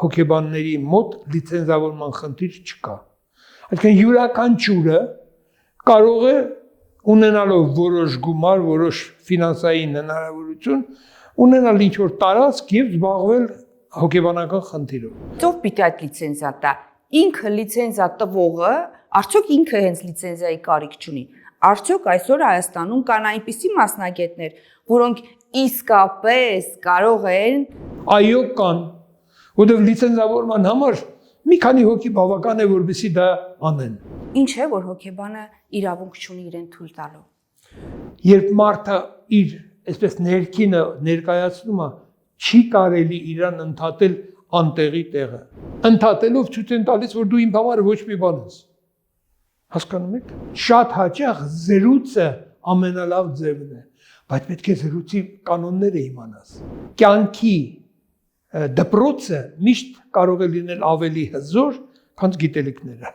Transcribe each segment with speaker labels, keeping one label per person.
Speaker 1: հոգեբանների մոտ լիցենզավորման խնդիր չկա։ Այսինքն յուրաքանչյուրը կարող է ունենալով որոշ գումար, որոշ ֆինանսային հնարավորություն, ունենալ ինչ-որ տարածք եւ զբաղվել հոգեբանական խնդիրով։
Speaker 2: Ով պիտի այդ լիցենզիա տա։ Ինքը լիցենզիա տվողը արդյոք ինքը հենց լիցենզիայի կարիք չունի։ Արդյոք այսօր Հայաստանում կան այնպիսի մասնագետներ, որոնք իսկապես կարող են։
Speaker 1: Այո, կան, որովհետև լիցենզավորման համար մի քանի հոգի բավական է, որպեսզի դա անեն։
Speaker 2: Ինչ է, որ հոգեբանը իրավունք չունի իրեն թույլ տալու։
Speaker 1: Երբ մարդը իր այսպես ներքինը ներկայացնում է, չի կարելի իրան ընդհատել անտեղի տեղը։ Ընդհատելով ցույց են տալիս, որ դու իմ համար ոչ մի բան ես։ Հասկանում եք։ Շատ հաճախ զրույցը ամենալավ ձևն է, բայց պետք է զրույցի կանոնները իմանաս։ Կյանքի դպրոցը միշտ կարող է լինել ավելի հզոր, քան գիտելիքները։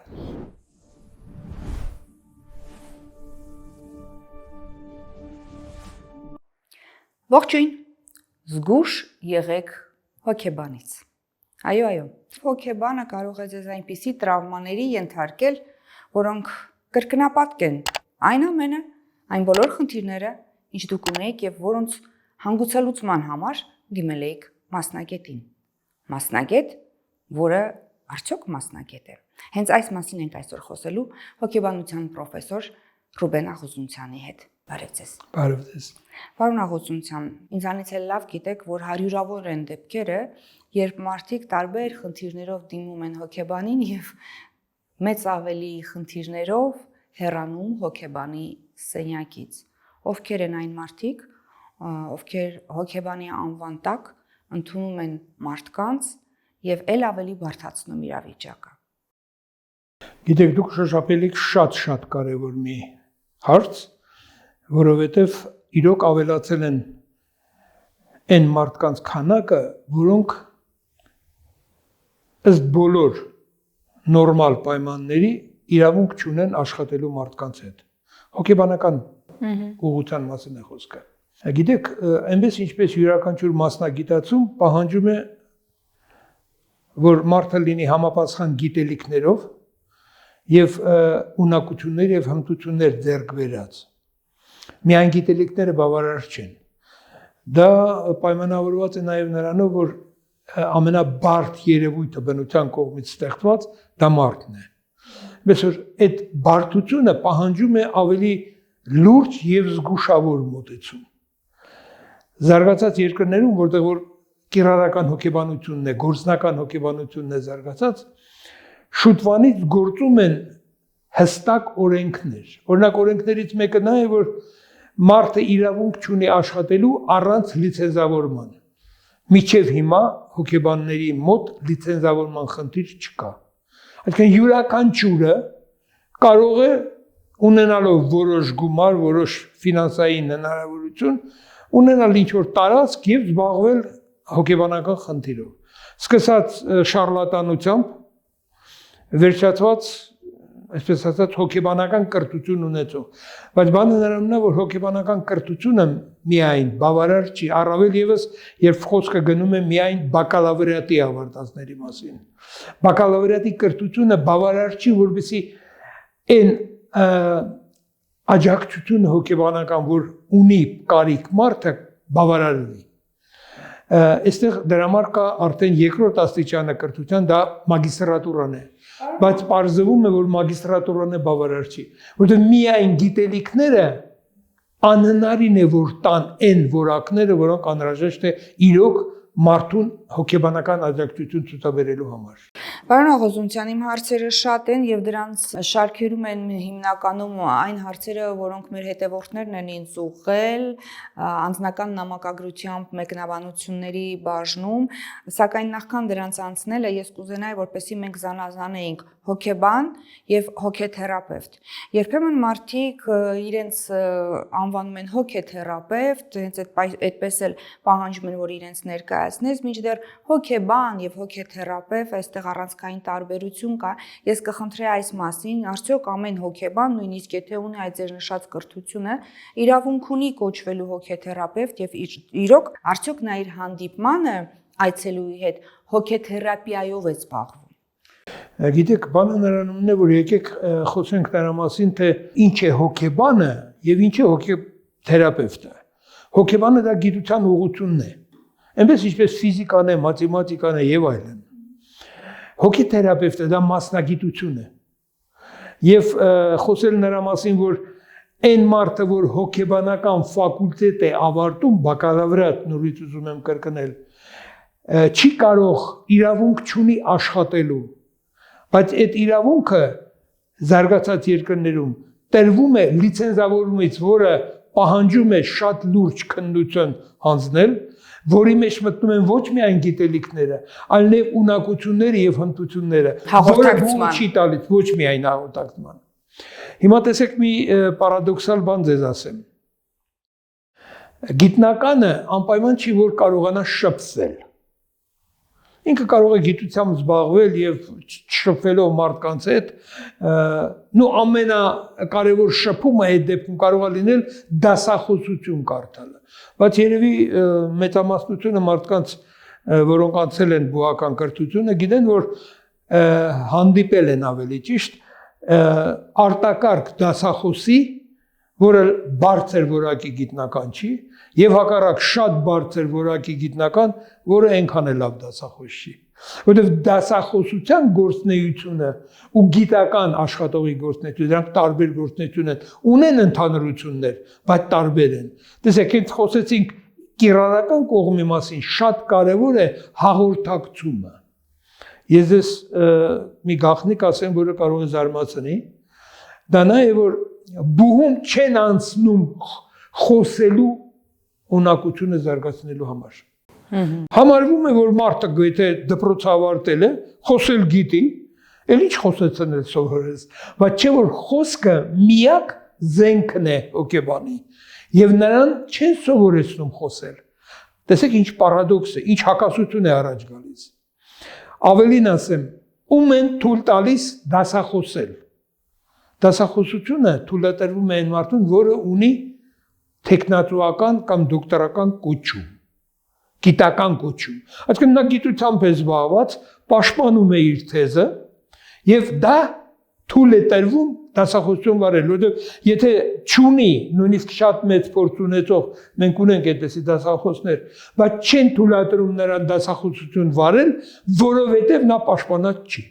Speaker 2: Ողջույն, զգուշ եղեք հոգեբանից։ Այո, հոգեբանը կարող է ձեզ այնպիսի տրավմաների ենթարկել, որոնք կրկնապատկեն այն ամենը, այն բոլոր խնդիրները, ինչ դուք ունեիք եւ որոնց հանգուցալուծման համար դիմել եք մասնագետին։ Մասնագետ, որը արդյոք մասնագետ է։ Հենց այս մասին ենք այսօր խոսելու հոգեբանության պրոֆեսոր Ռուբեն Աղուզունցյանի հետ։ Բարև ձեզ։
Speaker 1: Բարև ձեզ։
Speaker 2: Պարոն Աղուզունցյան, ինձանից էլ լավ գիտեք, որ հարյուրավոր են դեպքերը, երբ մարդիկ տարբեր խնդիրներով դիմում են հոգեբանին եւ մեծ ավելի խնդիրներով հեռանում հոգեբանի սենյակից։ Ովքեր են այն մարդիկ, ովքեր հոգեբանի անվան տակ ընդունում են մարդկանց եւ ել ավելի բարդացնում իրավիճակը։
Speaker 1: Գիտեք, դուք շոշափելիք շատ կարևոր մի հարց, որովհետև իրոք ավելացել են այն մարդկանց քանակը, որոնք ըստ բոլոր նորմալ պայմանների իրավունք չունեն աշխատելու մարդկանց հետ։ Հոգեբանական ուղղության մասին է խոսքը։ Գիտեք, այնպես ինչպես յուրաքանչյուր մասնագիտացում պահանջում է, որ մարդը լինի համապատասխան գիտելիքներով եւ ունակություններ եւ հմտություններ ձեռք բերած։ Միայն գիտելիքները բավարար չեն։ Դա պայմանավորված է նաև նրանով, որ ամենաբարդ երևույթը բնության կողմից ստեղծված դա մարդն է։ Բայց որ այդ բարդությունը պահանջում է ավելի լուրջ եւ զգուշավոր մոտեցում։ Զարգացած երկրներում, որտեղ որ կիրառական հոգեբանությունն է, գործնական հոգեբանությունն է զարգացած, շուտվանից գործում են հստակ օրենքներ։ Օրինակ օրենքներից մեկը նա է, որ մարդը իրավունք չունի աշխատելու առանց լիցենզավորման։ Մինչև հիմա հոգեբանների մոտ լիցենզավորման խնդիր չկա։ Այսինքն յուրաքանչյուրը կարող է ունենալով որոշ գումար, որոշ ֆինանսային հնարավորություն, ունենալ ինչ-որ տարածք եւ զբաղվել հոգեբանական խնդիրով։ Սկսած շարլատանությամբ, վերջացված այսպես ասած հոգեբանական կրթություն ունեցող, բայց բանը նրանումն է, որ հոգեբանական կրթությունը միայն բավարար չի, առավել եւս երբ խոսքը գնում է միայն բակալավրիատի ավարտածների մասին։ Բակալավրիատի կրթությունը բավարար չի, որպեսզի այն աջակցությունը հոգեբանական, որ ունի կարիք մարդը, բավարար լինի։ Այստեղ դրա համար կա արդեն երկրորդ աստիճանը կրթության, դա մագիստրատուրան է, բայց պարզվում է, որ մագիստրատուրան է բավարար չի, որովհետև միայն գիտելիքները անհնարին է, որ տան այն որակները, որոնք անհրաժեշտ է իրոք մարդուն հոգեբանական աջակցություն ցուցաբերելու համար։
Speaker 2: Պարոն Աղուզունցյան, իմ հարցերը շատ են եւ դրանց շարքերում են հիմնականում այն հարցերը, որոնք մեր հետևորդներն են ինձ ուղղել անձնական նամակագրությամբ մեկնաբանությունների բաժնում, սակայն նախքան դրանց անցնելը ես կուզենայի, որպեսզի մենք զանազանեինք հոգեբան եւ հոգեթերապևտ։ Երբեմն մարդիկ իրենց անվանում են հոգեթերապևտ, հենց այդպես էլ պահանջում են, որ իրենց ներկայացնես, մինչդեռ հոգեբան եւ հոգեթերապևտ այստեղ առանցքային տարբերություն կա։ Ես կխնդրեի այս մասին, արդյոք ամեն հոգեբան, նույնիսկ եթե ունի այդ ձեր նշած կրթությունը, իրավունք ունի կոչվելու հոգեթերապևտ եւ իրոք արդյոք նա իր հանդիպմանը այցելուի հետ հոգեթերապիայով է զբաղվում։
Speaker 1: Գիտեք, բանը նրանումն է, որ եկեք խոսենք նրա մասին, թե ինչ է հոգեբանը եւ ինչ է հոգեթերապևտը։ Հոգեբանը դա գիտության ուղղությունն է։ Այնպես ինչպես ֆիզիկան է, մաթեմատիկան է եւ այլն։ Հոգեթերապևտը դա մասնագիտություն է։ Եվ խոսել նրա մասին, որ այն մարդը, որ հոգեբանական ֆակուլտետ է ավարտում, բակալավրիատ, նորից ուզում եմ կրկնել, չի կարող իրավունք չունի աշխատելու, բայց այդ իրավունքը զարգացած երկրներում տրվում է լիցենզավորումից, որը պահանջում է շատ լուրջ քննություն հանձնել, որի մեջ մտնում են ոչ միայն գիտելիքները, այլև ունակությունները եւ հմտությունները, որը չի տալիս ոչ միայն հաղորդակցման։ Հիմա տեսեք մի պարադոքսալ բան ձեզ ասեմ։ Գիտնականը անպայման չի որ կարողանա շփվել։ Ինքը կարող է գիտությամբ զբաղվել եւ շփվելով մարդկանց հետ, ամենակարևոր շփումը այդ դեպքում կարող է լինել դասախոսություն կարդալը։ Բայց երևի մեծամասնությունը մարդկանց, որոնք անցել են բուհական կրթությունը, գիտեն, որ հանդիպել են ավելի ճիշտ արտակարգ դասախոսի, որը բարձր որակի գիտնական չի, եւ հակառակ շատ բարձր որակի գիտնական, որը այնքան է լավ դասախոս չի։ Որովհետեւ դասախոսության գործունեությունը ու գիտական աշխատողի գործունեությունը, դրանք տարբեր գործունեություն են, ունեն ընդհանրություններ, բայց տարբեր են։ Տեսեք, հենց խոսեցինք կիրառական կողմի մասին, շատ կարեւոր է հաղորդակցումը։ Ես ես մի գաղտնիք ասեմ, որը կարող է զարմացնի, դա նա է, որ բուհում չեն անցնում խոսելու ունակությունը զարգացնելու համար։ Համարվում է, որ մարդը եթե դպրոց ավարտել է, խոսել գիտի, էլ ինչ խոսեցնել սովորես, բայց չէ որ խոսքը միակ զենքն է հոգեբանի, եւ նրան չեն սովորեցնում խոսել։ Տեսեք ինչ պարադոքս է, ինչ հակասություն է առաջ գալիս։ Ավելին ասեմ, ում են թույլ տալիս դասախոսել։ Դասախոսությունը թույլատրվում է այն մարդուն, որը ունի տեխնատուական կամ դոկտորական կոչում, գիտական կոչում։ Այսինքն նա գիտությամբ է զբաղված, պաշտպանում է իր թեզը եւ դա թույլ է տրվում դասախոսություն վարել, որովհետեւ եթե չունի նույնիսկ շատ մեծ փորձ ունեցող, մենք ունենք այդպիսի դասախոսներ, բայց չեն թույլատրում նրան դասախոսություն վարել, որովհետեւ նա պաշտպանած չի։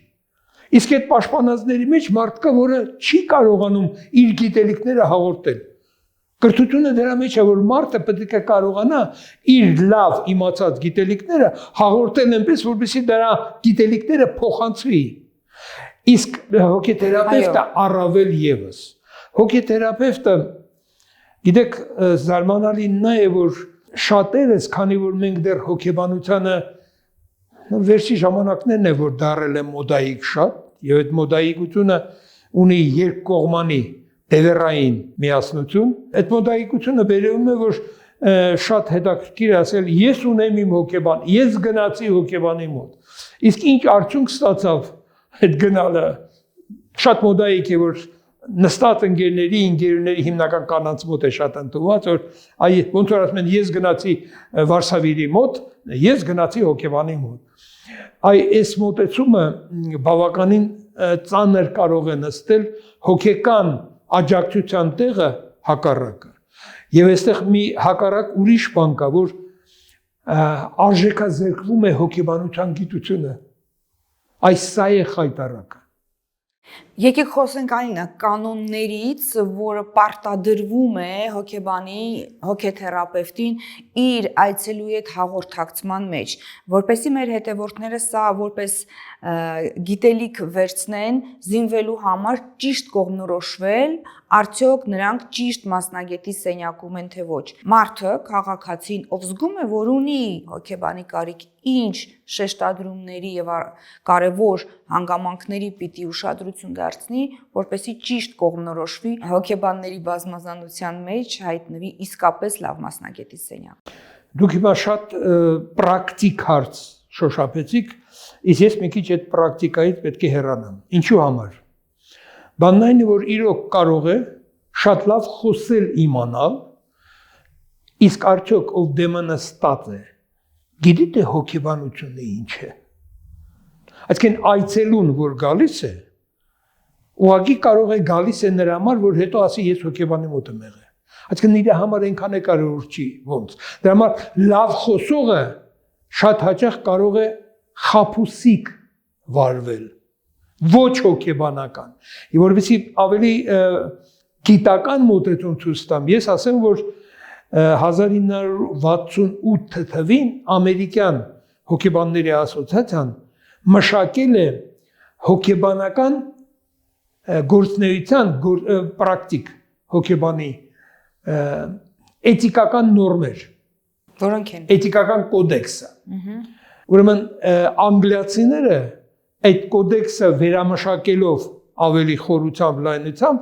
Speaker 1: Իսկ այդ պաշտպանածների մեջ մարդ կա, որը չի կարողանում իր գիտելիքները հաղորդել։ Կրթությունը դրա մեջ է, որ մարդը պետք է կարողանա իր լավ իմացած գիտելիքները հաղորդել այնպես, որպեսզի դրա գիտելիքները փոխանցվի։ Իսկ հոգեթերապևտը առավել եւս։ Հոգեթերապևտը, գիտեք, զարմանալին նա է, որ շատերս, քանի որ մենք դեռ հոգեբանությանը վերջի ժամանակներն է, որ դարել է մոդայիկ շատ, եւ այդ մոդայիկությունը ունի երկկողմանի դևերային միասնություն։ Այդ մոդայիկությունը բերում է, որ շատ հետաքրքիր ասել, ես ունեմ իմ հոգեբան, ես գնացի հոգեբանի մոտ։ Իսկ ինչ արդյունք ստացավ այդ գնալը, շատ մոդայիկ է, որ նստած ընկերների հիմնական կանանց մոտ է շատ ընդունված, որ ոնց որ ասում են, ես գնացի Վարշավայի մոտ, ես գնացի հոգեբանի մոտ։ Այս մոտեցումը բավականին ծանր կարող է նստել հոգեկան աջակցության տեղը հակառակը։ Եվ այստեղ մի հակառակ ուրիշ բան կա, որ արժեքազերկվում է հոգեբանության գիտությունը։ Այս սա է խայտառակը։
Speaker 2: Եկեք խոսենք այն կանոններից, որը պարտադրվում է հոգեբանի, հոգեթերապևտին իր այցելուի հետ հաղորդակցման մեջ, որպեսզի մեր հետևորդները սա որպես գիտելիք վերցնեն, զինվելու համար ճիշտ կողմնորոշվել, արդյոք նրանք ճիշտ մասնագետի սենյակում են թե ոչ։ Մարդը, քաղաքացին, ով զգում է, որ ունի հոգեբանի կարիք, ինչ շեշտադրումների եւ կարևոր հանգամանքների պիտի ուշադրություն դարձնի, որպեսզի ճիշտ կողմնորոշվի հոգեբանների բազմազանության մեջ հայտնվի իսկապես լավ մասնագետի սենյակ։
Speaker 1: Դուք հիմա շատ պրակտիկ հարց շոշափեցիք, իսկ ես մի քիչ այդ պրակտիկայից պետք է հեռանամ։ Ինչու համար։ Բանն այն է, որ իրոք կարող է շատ լավ խոսել իմանալ, իսկ արդյոք ով դեմը նստած է Գիտի թե հոգեբանությունը ինչ է։ Այսինքն այցելուն որ գալիս է, ուղղակի կարող է գալիս է նրա համար, որ հետո ասի ես հոգեբանի մոտ եմ եղել։ Այսինքն իր համար այնքան է կարևոր չի ոնց։ Դրա համար լավ խոսողը շատ հաճախ կարող է խաբուսիկ վարվել, ոչ հոգեբանական։ Եվ որովհետեւ ավելի գիտական մոտեցում ցույց տամ, ես ասեմ, որ 1968 թվականին ամերիկյան հոգեբանների ասոցիացիան մշակել է հոգեբանական գործնեության պրակտիկ հոգեբանի էթիկական նորմեր,
Speaker 2: որոնք են
Speaker 1: էթիկական կոդեքսը։ Ուրեմն անգլիացիները այդ կոդեքսը վերամշակելով ավելի խորությամբ, լայնությամբ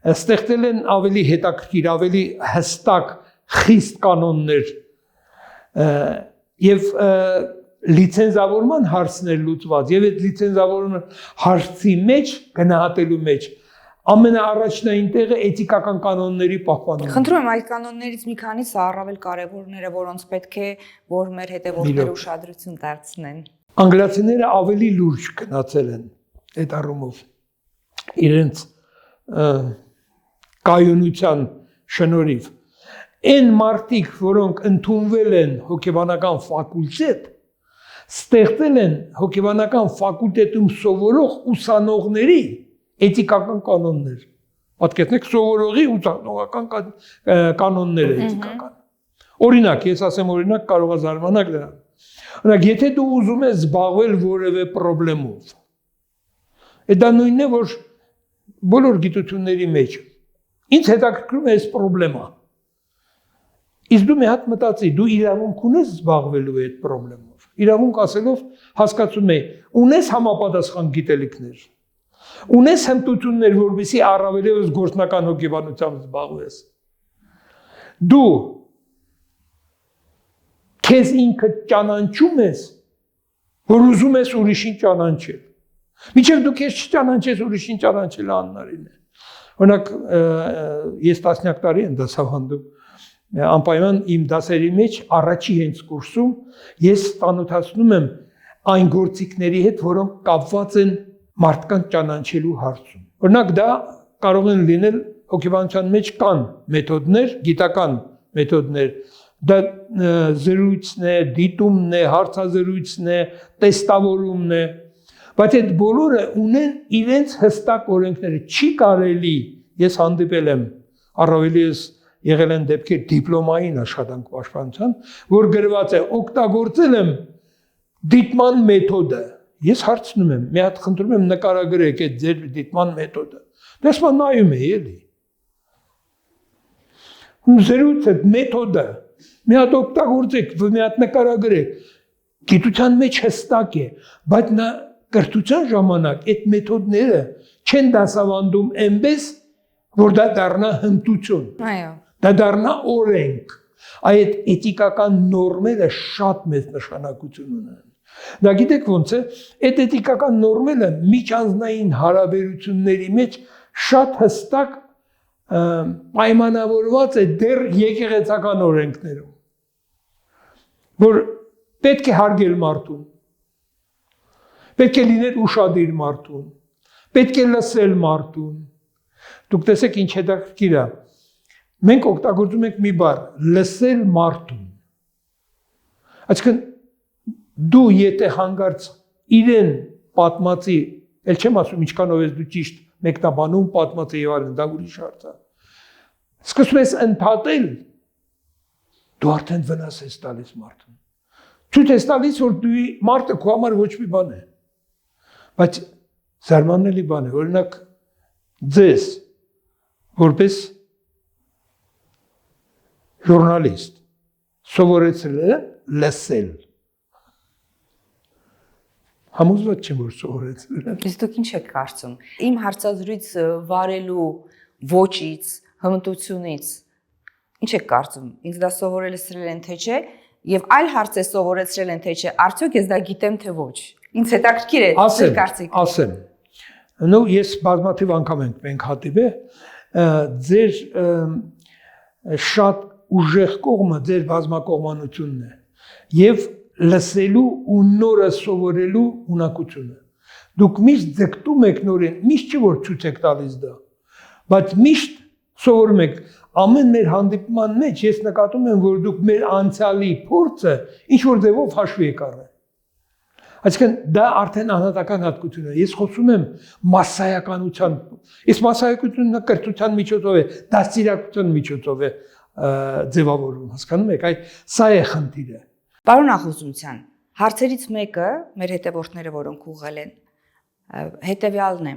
Speaker 1: ստեղծել են ավելի հետաքրքիր, ավելի հստակ, խիստ կանոններ եւ լիցենզավորման հարցներ լուծված եւ այդ լիցենզավորման հարցի մեջ գնահատելու մեջ ամենաառաջնային տեղը էթիկական կանոնների պահպանումն է։
Speaker 2: Խնդրում եմ այդ կանոններից մի քանիսը առավել կարևորները, որոնց պետք է որ մեր հետևորդները ուշադրություն դարձնեն։
Speaker 1: Անգլիացիները ավելի լուրջ գնացել են այդ առումով իրենց կայունության շնորհիվ։ Այն մարդիկ, որոնք ընդունվել են հոգեբանական ֆակուլտետ, ստեղծել են հոգեբանական ֆակուլտետում սովորող ուսանողների էթիկական կանոններ։ Պատկերացնեք սովորողի ուսանողական կանոնները էթիկական։ Օրինակ, ես ասեմ օրինակ կարող է զարմանալ դրան։ Օրինակ, եթե դու ուզում ես զբաղվել որևէ խնդրով, դա նույնն է, որ բոլոր գիտությունների մեջ ինձ հետաքրքրում է այս խնդրը։ Իսկ դու մի հատ մտածի, դու իրավունք ունես զբաղվելու այդ խնդրով։ Իրավունք ասելով հասկացում ես, ունես համապատասխան գիտելիքներ, ունես հմտություններ, որովհետեւ առավելևս գործնական հոգեբանությամբ զբաղվես։ Դու քեզ ինքդ ճանաչում ես, որ ուզում ես ուրիշին ճանաչել։ Մինչև դու քեզ չճանաչես, ուրիշին ճանաչելը անհնարին է։ Օրինակ, ես 10 տարի եմ դասավանդում, անպայման իմ դասերի մեջ առաջի հենց կուրսում ես ծանոթացնում եմ այն գործիքների հետ, որոնք կապված են մարդկանց ճանաչելու հարցում։ Օրինակ, դա կարող են լինել հոգեբանության մեջ կան մեթոդներ, գիտական մեթոդներ, դա զրույցն է, դիտումն է, հարցազրույցն է, տեստավորումն է, բայց այդ բոլորը ունեն իրենց հստակ օրենքները։ Չի կարելի, ես հանդիպել եմ, առավելևս եղել են դեպքեր դիպլոմային աշխատանք պաշտպանության, որ գրված է օգտագործել եմ դիտման մեթոդը։ Ես հարցնում եմ, մի հատ խնդրում եմ նկարագրեք այդ ձեր դիտման մեթոդը։ Դասման նայում է էլի։ Զրույցը մեթոդը մի հատ օգտագործեք, մի հատ նկարագրեք։ Գիտության մեջ հստակ է, բայց նա կրթության ժամանակ այդ մեթոդները չեն դասավանդում այնպես, որ դա դառնա հմտություն։
Speaker 2: Այո։
Speaker 1: Դա դառնա օրենք։ Այդ էթիկական նորմերը շատ մեծ նշանակություն ունեն։ Դա գիտեք ոնց է, այդ էթիկական նորմերը միջանձնային հարաբերությունների մեջ շատ հստակ պայմանավորված է դեռ եկեղեցական օրենքներում, որ պետք է հարգել մարդուն, պետք է լինել ուշադիր մարդուն, պետք է լսել մարդուն։ Դուք տեսեք ինչ հետաքրքիր է։ Մենք օգտագործում ենք մի բառ՝ լսել մարդուն։ Այսինքն դու եթե հանգարց իրեն պատմածի, ել չեմ ասում ինչքանով ես դու ճիշտ մեկնաբանում պատմած է եւ այլն, դա ուրիշ հարց է։ Սկսում ես ընդհատել, դու արդեն վնաս ես տալիս մարդուն։ Ցույց ես տալիս, որ դու մարդը քո համար ոչ մի բան է։ Բայց զարմանալի բան է, օրինակ ձեզ որպես ժուրնալիստ սովորեցրել են լսել։ Համոզված չեմ, որ սովորեցրել են։
Speaker 2: Իսկ դուք ինչ եք կարծում։ Իմ հարցազրույց վարելու ոճից, հմտությունից ինչ եք կարծում։ Ինձ դա սովորեցրել են թե չէ, եւ այլ հարց է սովորեցրել են թե չէ, արդյոք ես դա գիտեմ թե ոչ։ Ինձ հետաքրքիր է ձեր կարծիքը։
Speaker 1: Ասեմ։ Նո, ես բազմաթիվ անգամ ենք հատիվել, ձեր շատ ուժեղ կողմը ձեր բազմակողմանությունն է։ եւ լսելու ու նորը սովորելու ունակությունը։ Դուք միշտ ձգտում եք նորեն, միշտ չի որ ցույց եք տալիս դա, բայց միշտ սովորում եք։ Ամեն մեր հանդիպման մեջ ես նկատում եմ, որ դուք մեր անցյալի փորձը ինչ որ ձևով հաշվի եք առել։ Այսինքն դա արդեն անհատական հատկություն է։ Ես խոսում եմ մասսայականության, իսկ մասսայականությունը կրթության միջոցով է, դաստիարակության միջոցով է ձևավորվում, հասկանում եք, այդ սա է խնդիրը։
Speaker 2: Պարոն Ախուզունցյան, հարցերից մեկը մեր հետևորդները, որոնք ուղղել են, հետևյալն է.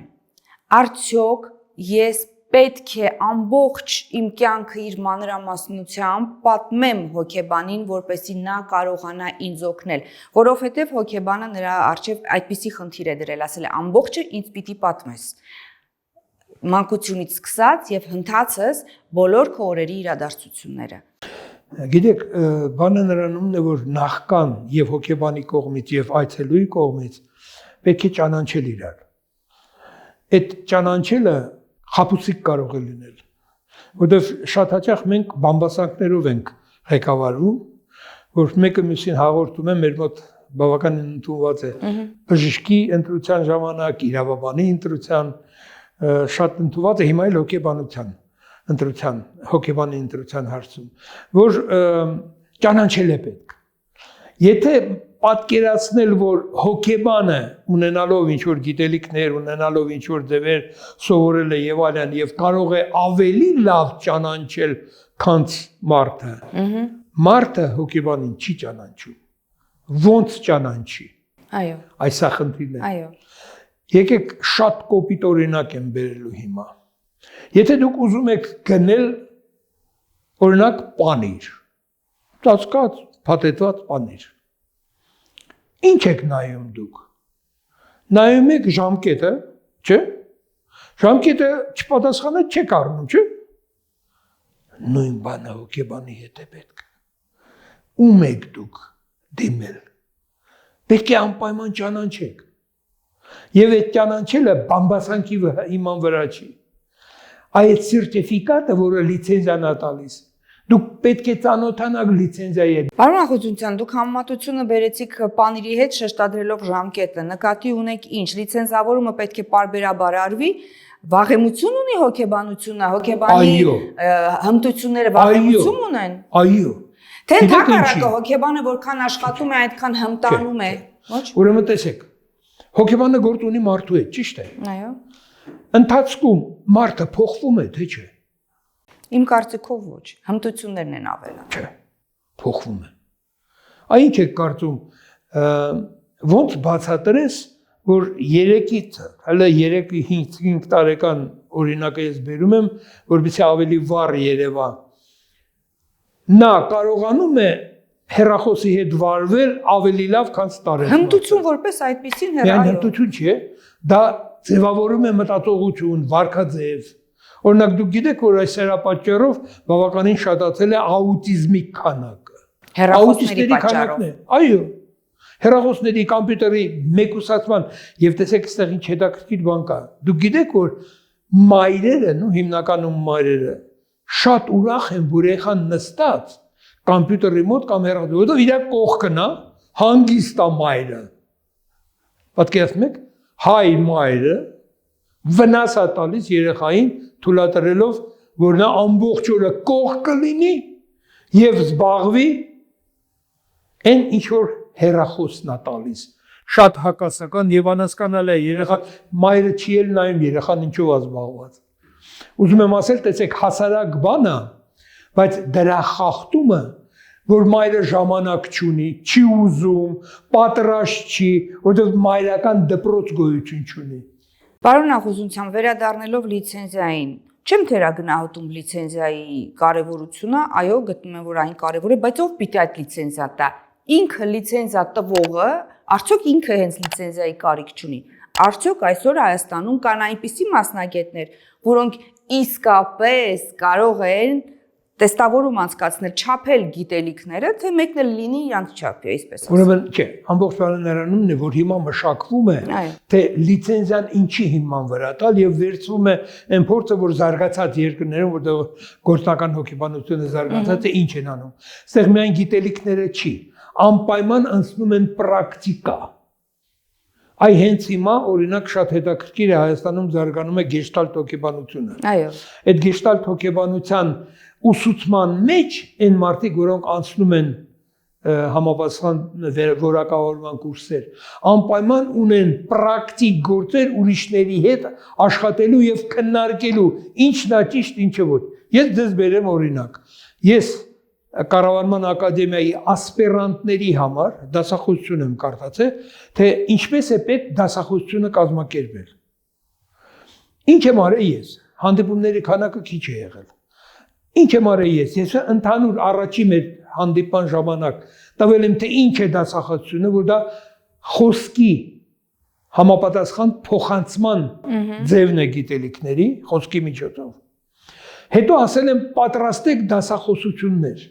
Speaker 2: արդյոք ես պետք է ամբողջ իմ կյանքը իր մանրամասնությամբ պատմեմ հոգեբանին, որպեսզի նա կարողանա ինձ օգնել, որովհետև հոգեբանը նրա առջև այդպիսի խնդիր է դրել, ասել է ամբողջը ինձ պիտի պատմես։ Մանկությունից սկսած եւ հնդածս բոլոր քո օրերի իրադարձությունները։
Speaker 1: Գիտեք, բանը նրանումն է, որ նախքան եւ հոգեբանի կողմից եւ այցելուի կողմից պետք է ճանաչել իրար։ Այդ ճանաչելը խաբուսիկ կարող է լինել, որովհետև շատ հաճախ մենք բամբասանքներով ենք ղեկավարվում, որ մեկը մյուսին հաղորդում է, մեր մոտ բավականին ընդունված է բժշկի ընտրության ժամանակ, իրավաբանի ընտրության, շատ ընդունված է հիմա էլ հոգեբանության ընտրության, հոգեբանի ընտրության հարցում, որ ճանաչել է պետք։ Եթե պատկերացնել, որ հոգեբանը ունենալով ինչ-որ գիտելիքներ, ունենալով ինչ-որ ձևեր սովորել է եւ այլն եւ կարող է ավելի լավ ճանաչել, քան մարդը, մարդը հոգեբանին չի ճանաչում, ոնց ճանաչի։
Speaker 2: Այո։
Speaker 1: Այս է խնդիրն է։
Speaker 2: Այո։
Speaker 1: Եկեք շատ կոպիտ օրինակ եմ բերելու հիմա։ Եթե դուք ուզում եք գնել օրինակ պանիր, ծածկած, փաթեթված պանիր, ինչ եք նայում դուք։ Նայում եք ժամկետը, չէ՞։ Ժամկետը չպատասխանը չեք առնում, չէ՞։ Նույն բանը հոգեբանի հետ է պետք։ Ում եք դուք դիմել։ Պետք է անպայման ճանաչեք։ Եվ այդ ճանաչելը բամբասանքի իման վրա չի։ Այդ սերտիֆիկատը, որը լիցենզիան է տալիս, դուք պետք է ծանոթանաք լիցենզիայի հետ։
Speaker 2: Պարոն Ախուզունցյան, դուք համեմատությունը բերեցիք պանիրի հետ շեշտադրելով ժամկետը, նկատի ունեք ինչ, լիցենզավորումը պետք է պարբերաբար արվի, վաղեմություն ունի հոգեբանությունը, հոգեբանի հմտությունները վաղեմություն ունեն։
Speaker 1: Այո։
Speaker 2: Թե ընդհանրապես հոգեբանը որքան աշխատում է, այդքան հմտանում է, ոչ։
Speaker 1: Ուրեմն տեսեք, հոգեբանը գործ ունի մարդու հետ, ճիշտ է։
Speaker 2: Այո։
Speaker 1: Ընթացքում մարդը փոխվում է, թե չէ։
Speaker 2: Իմ կարծիքով ոչ, հմտություններն են ավելանում։
Speaker 1: Չէ, փոխվում է։ Այ ինչ եք կարծում, ոնց բացատրես, որ 3-ից, հələ 3-5 տարեկան օրինակը ես բերում եմ, որպեսզի ավելի վառ երևա։ Նա կարողանում է հեռախոսի հետ վարվել ավելի լավ, քան տարեկան։
Speaker 2: Հմտություն որպես այդպեսին
Speaker 1: Միայն հմտություն չէ, դա ձևավորում է մտածողություն, վարքաձև։ Օրինակ դուք գիտեք, որ այս սերապատճառով բավականին շատացել է աուտիզմի քանակը։
Speaker 2: Հեռախոսների պատճառով։
Speaker 1: Այո։ Հեռախոսների, կոմպյուտերի մեկուսացման եւ տեսեք, այստեղ ինչ հետաքրքիր բան կա։ Դուք գիտեք, որ մայրերը, հիմնականում մայրերը շատ ուրախ են, որ երեխան նստած կոմպյուտերի մոտ կամ հեռախոսի, որովհետեւ իր կողքն է հանգիստ է մայրը։ Պատկերացնում եք, հայ մայրը վնաս է տալիս երեխային թույլատրելով, որ նա ամբողջ օրը կող կլինի եւ զբաղվի այն ինչ որ հեռախոսն է տալիս։ Շատ հակասական եւ անհասկանալի է երեխան, մայրը չի էլ նայում երեխան ինչով է զբաղված։ Ուզում եմ ասել, տեսեք, հասարակ բան է, բայց դրա խախտումը, որ մայրը ժամանակ չունի, չի ուզում, պատրաստ չի, որովհետեւ մայրական դպրոց գոյություն չունի։
Speaker 2: Պարոն Ախուզունցյան, վերադառնելով լիցենզիային, չեմ թերագնահատում լիցենզիայի կարևորությունը, այո, գտնում եմ, որ այն կարևոր է, բայց ով պիտի այդ լիցենզիա տա։ Ինքը լիցենզիա տվողը, արդյոք ինքը հենց լիցենզիայի կարիք չունի։ Արդյոք այսօր Հայաստանում կան այնպիսի մասնագետներ, որոնք իսկապես կարող են տեստավորում անցկացնել, չափել գիտելիքները, թե մեկն էլ լինի իրանց չափի, այսպես ասած։
Speaker 1: Ուրեմն, չէ, ամբողջ բանը նրանումն է, որ հիմա մշակվում է, թե լիցենզիան ինչի հիման վրա տալ եւ վերցվում է այն փորձը, որ զարգացած երկրներում, որտեղ գործնական հոգեբանությունը զարգացած է, ինչ են անում։ Այստեղ միայն գիտելիքները չի, անպայման անցնում են պրակտիկա։ Այ հենց հիմա օրինակ շատ հետաքրքիր է Հայաստանում զարգանում է գեշտալտ հոգեբանությունը։
Speaker 2: Այո։
Speaker 1: Այդ գեշտալտ հոգեբանության ուսուցման մեջ այն մարդիկ, որոնք անցնում են համապատասխան որակավորման կուրսեր, անպայման ունեն պրակտիկ գործեր ուրիշների հետ աշխատելու եւ քննարկելու ինչն է ճիշտ, ինչը ոչ։ Ես ձեզ բերեմ օրինակ։ Ես Կառավարման ակադեմիայի ասպիրանտների համար դասախոսություն եմ կարդացել, թե ինչպես է պետք դասախոսությունը կազմակերպել։ Ինչ եմ արել ես։ Հանդիպումների քանակը քիչ է եղել։ Ինչ եմ արել ես։ Ես ընդհանուր առաջի մեր հանդիպան ժամանակ տվել եմ թե ինչ է դասախոսությունը, որ դա խոսքի համապատասխան փոխանցման ձևն է գիտելիքների, խոսքի միջոցով։ Հետո ասել եմ պատրաստեք դասախոսություններ։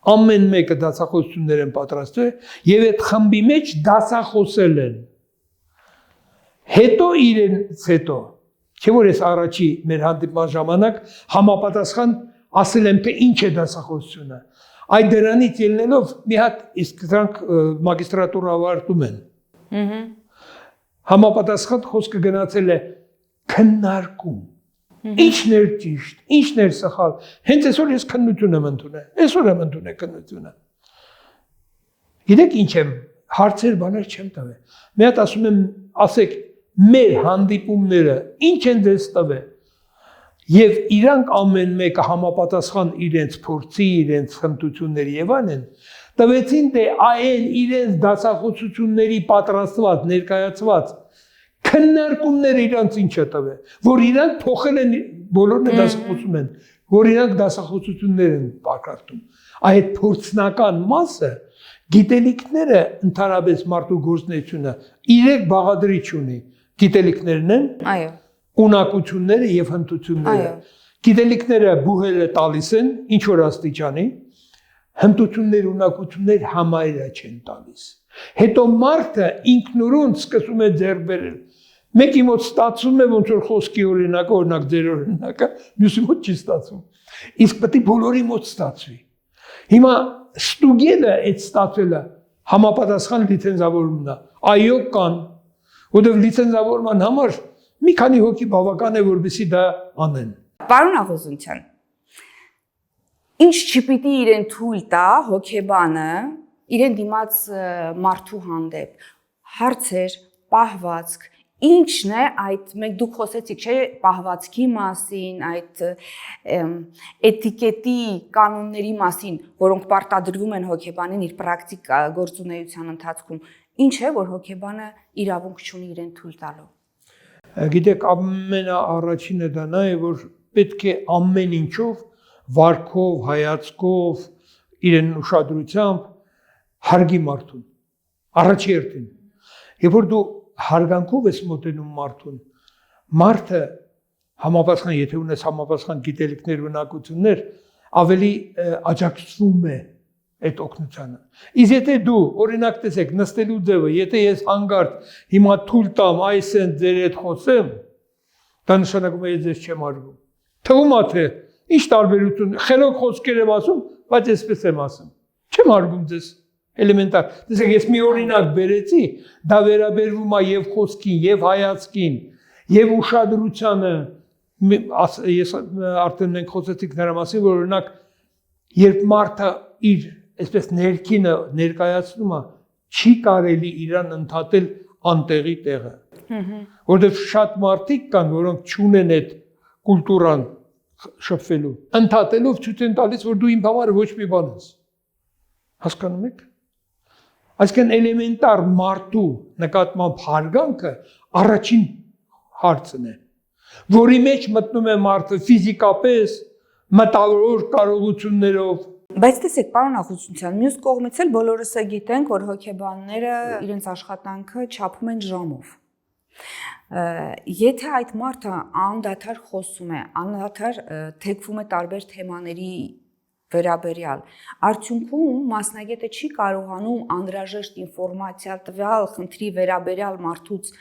Speaker 1: Ամեն մեկը դասախոսություններ են պատրաստել եւ այդ խմբի մեջ դասախոսել են։ Հետո իրենց հետո, չէ՞ որ ես առաջի մեր հանդիպման ժամանակ համապատասխան ասել եմ թե ինչ է դասախոսությունը։ Այդ դրանից ելնելով մի հատ իսկ դրանք մագիստրատուրա ավարտում են։ Համապատասխան խոսքը գնացել է քննարկում։ Ինչն էր ճիշտ, ինչն էր սխալ։ Հենց այսօր ես քննություն եմ ընդունել։ Այսօր եմ ընդունել քննությունը։ Գիտեք ինչ եմ, հարցեր բաներ չեմ տվել։ Մի հատ ասում եմ, ասեք, մեր հանդիպումները ինչ են դες տվել։ Եվ իրանք ամեն մեկը համապատասխան իրենց փորձի, իրենց խնդությունների եւ այլն տվեցին թե այն իրենց դասախոսությունների պատրաստված, ներկայացված քննարկումները իրանց ինչ է տվել, որ իրանք փոխել են, բոլորն դասախոսում են, որ իրանք դասախոսություններ են պատրաստում։ Այդ փորձնական մասը գիտելիքները ընդհանրապես մարդու գործունեությունը 3 բաղադրիչ ունի։ Գիտելիքներն են,
Speaker 2: այո,
Speaker 1: ունակությունները եւ հմտությունները։ Գիտելիքները բուհելը տալիս են ինչ որ աստիճանի, հմտություններ, ունակություններ համայրը չեն տալիս։ Հետո մարդը ինքնուրույն սկսում է ձեռք բերել։ Մեկի մոտ ստացվում է ոնց որ խոսքի օրինակը, օրինակ ձեր օրինակը, մյուսի մոտ չի ստացվում։ Իսկ պետք է բոլորի մոտ ստացվի։ Հիմա ստուգելը այդ ստացվելը համապատասխան լիցենզավորումն է։ Այո, կան, որովհետև լիցենզավորման համար մի քանի հոգի բավական է, որպեսզի դա անեն։
Speaker 2: Պարոն Աղոզունյան, ինչ չպիտի իրեն թույլ տա հոգեբանը իրեն դիմաց մարդու հանդեպ, հարցեր, պահվածք, ինչն է այդ, մենք դուք խոսեցիք, չէ, պահվածքի մասին, այդ էտիկետի կանոնների մասին, որոնք պարտադրվում են հոգեբանին իր պրակտիկ գործունեության ընթացքում, ինչ է, որ հոգեբանը իրավունք չունի իրեն թույլ տալու։
Speaker 1: Գիտեք, ամենաառաջինը դա նա է, որ պետք է ամեն ինչով, վարքով, հայացքով, իրեն ուշադրությամբ հարգի մարդուն, առաջի հերթին։ Երբ որ դու հարգանքով ես մոտենում մարդուն, մարդը համապատասխան, եթե ունես համապատասխան գիտելիքներ, ունակություններ, ավելի աջակցվում է այդ օգնությանը։ Իսկ եթե դու, օրինակ տեսեք, նստելու ձևը, եթե ես հանգարտ հիմա թույլ տամ այս են ձեր հետ խոսեմ, դա նշանակում է ես ձեզ չեմ հարգում։ Թվում է թե ինչ տարբերություն, խելոք խոսքեր եմ ասում, բայց այսպես եմ ասում։ Չեմ հարգում ձեզ։ Էլեմենտար։ Տեսեք, ես մի օրինակ բերեցի, դա վերաբերվում է եւ խոսքին, եւ հայացքին, եւ ուշադրությանը։ Ես արդեն մենք խոսեցինք նրա մասին, որ օրինակ երբ մարդը իր այսպես ներքինը ներկայացնում է, չի կարելի իրան ընդհատել անտեղի տեղը։ Որովհետեւ շատ մարդիկ կան, որոնք չունեն այդ կուլտուրան շփվելու։ Ընդհատելով ցույց են տալիս, որ դու իմ համար ոչ մի բան ես։ Հասկանում եք։ Այսինքն էլեմենտար մարդու նկատմամբ հարգանքը առաջին հարցն է, որի մեջ մտնում է մարդը ֆիզիկապես, մտավոր կարողություններով։
Speaker 2: Բայց տեսեք, պարոն Աղոզունյան, մյուս կողմից էլ բոլորս է գիտենք, որ հոգեբանները իրենց աշխատանքը չափում են ժամով։ Եթե այդ մարդը անդադար խոսում է, անդադար թեքվում է տարբեր թեմաների վերաբերյալ, արդյունքում մասնագետը չի կարողանում անհրաժեշտ ինֆորմացիա տվյալ խնդրի վերաբերյալ մարդուց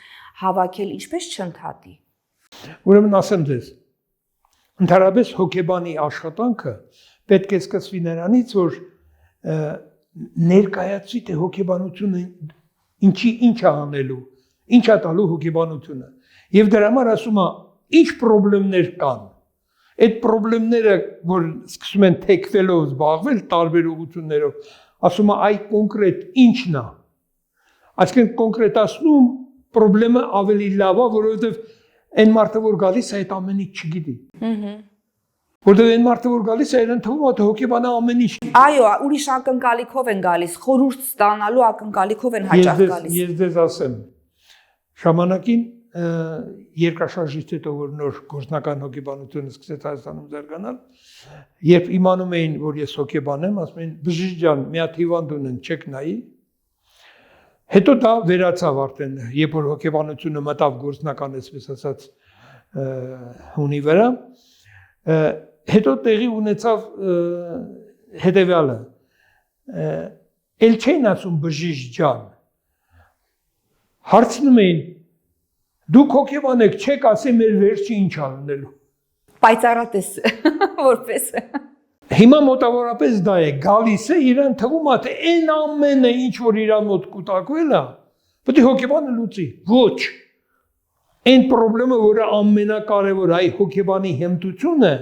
Speaker 2: հավաքել, ինչպես չընդհատի։
Speaker 1: Ուրեմն ասեմ ձեզ, ընդհանրապես հոգեբանի աշխատանքը պետք է սկսվի նրանից, որ ներկայացի թե հոգեբանությունը ինչ է անելու, ինչ է տալու հոգեբանությունը։ Եվ դրա համար ասում է, ինչ խնդիրներ կան։ Այդ խնդիրները, որ սկսում են թեքվելով զբաղվել տարբեր ուղղություններով, ասում է այ կոնկրետ ինչն է։ Այսինքն կոնկրետացնում խնդրը ավելի լավ է, որովհետև այն մարդը, որ գալիս է, այդ ամեն ինչ չգիտի։ Որտեղ այն մարդը, որ գալիս է, իրեն թվում է, թե հոգեբանը ամեն ինչ գիտի։
Speaker 2: Այո, ուրիշ ակնկալիքով են գալիս, խորհուրդ ստանալու ակնկալիքով են հաճախ գալիս։
Speaker 1: Ես ձեզ ասեմ, ժամանակին երկրաշարժից հետո, որ նոր գործնական հոգեբանությունը սկսեց Հայաստանում զարգանալ, երբ իմանում էին, որ ես հոգեբան եմ, ասում էին, բժիշկ ջան, մի հատ հիվանդ ունեն, չեք նայի։ Հետո դա վերացավ արդեն, երբ որ հոգեբանությունը մտավ գործնական, այսպես ասած, հունի վրա, հետո տեղի ունեցավ հետևյալը, էլ չէին ասում բժիշկ ջան, հարցնում էին, դուք հոգեբան եք, չեք ասի մեր վերջը ինչ անելու։
Speaker 2: Պայծառատես որպես։
Speaker 1: Հիմա մոտավորապես դա է, գալիս է, իրան թվում է, թե այն ամենը, ինչ որ իրան մոտ կուտակվել է, պետք է հոգեբանը լուծի։ Ոչ։ Այն խնդրումը, որը ամենակարևոր այ հոգեբանի հմտությունը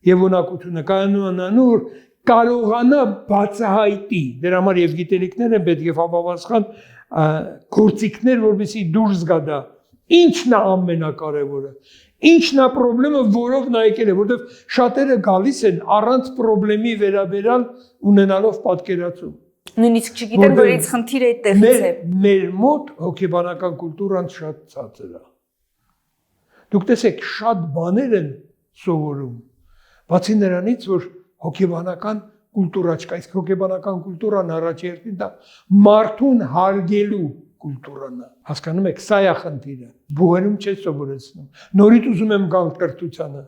Speaker 1: եւ ունակությունը կայանում որ կարողանա բացահայտի։ Դրա համար եւ գիտելիքները պետք է համապատասխան գործիքներ, որովհետեւ դուրս գա դա։ Ինչն է ամենակարևորը։ Ինչն է խնդրումը, որով նա եկել է, որովհետև շատերը գալիս են առանց խնդրի վերաբերալ ունենալով պատկերացում։
Speaker 2: Նույնիսկ չգիտեն, որ այդ խնդիրը այդտեղից է։
Speaker 1: Մեր մոտ հոգեբանական կուլտուրան շատ ցածր է։ Դուք տեսեք, շատ բաներ են սովորում, բացի նրանից, որ հոգեբանական կուլտուրա չկա, իսկ հոգեբանական կուլտուրան առաջերտին դա մարդուն հարգելու կուլտուրան է, հասկանում եք, սա է խնդիրը, բուհենում չեն սովորեցնում, նորից ուզում եմ գալ կրթությանը,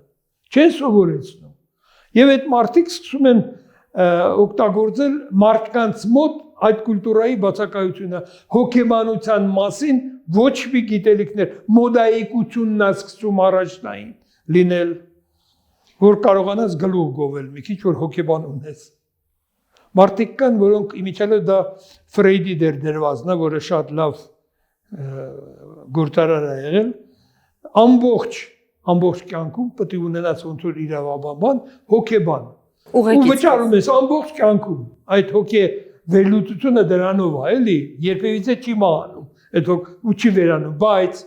Speaker 1: չեն սովորեցնում, եւ այդ մարդիկ սկսում են օգտագործել մարդկանց մոտ այդ կուլտուրայի բացակայությունը, հոգեբանության մասին ոչ մի գիտելիքներ, մոդայիկությունն է սկսում առաջնային լինել, որ կարողանաս գլուխ գովել, մի քիչ որ հոգեբան ունես։ Մարդիկ կան, որոնք իմիջիալը դա Ֆրեյդի դերվածն է, որը շատ լավ գործարար է եղել, ամբողջ կյանքում պետք է ունենաս ոնց որ իրավաբան, հոգեբան։ Ու վճարում ես ամբողջ կյանքում։ Այդ հոգե վերլուծությունը դրանով է, էլի, երբևիցե չի մահանում, այդ ու չի վերանում, բայց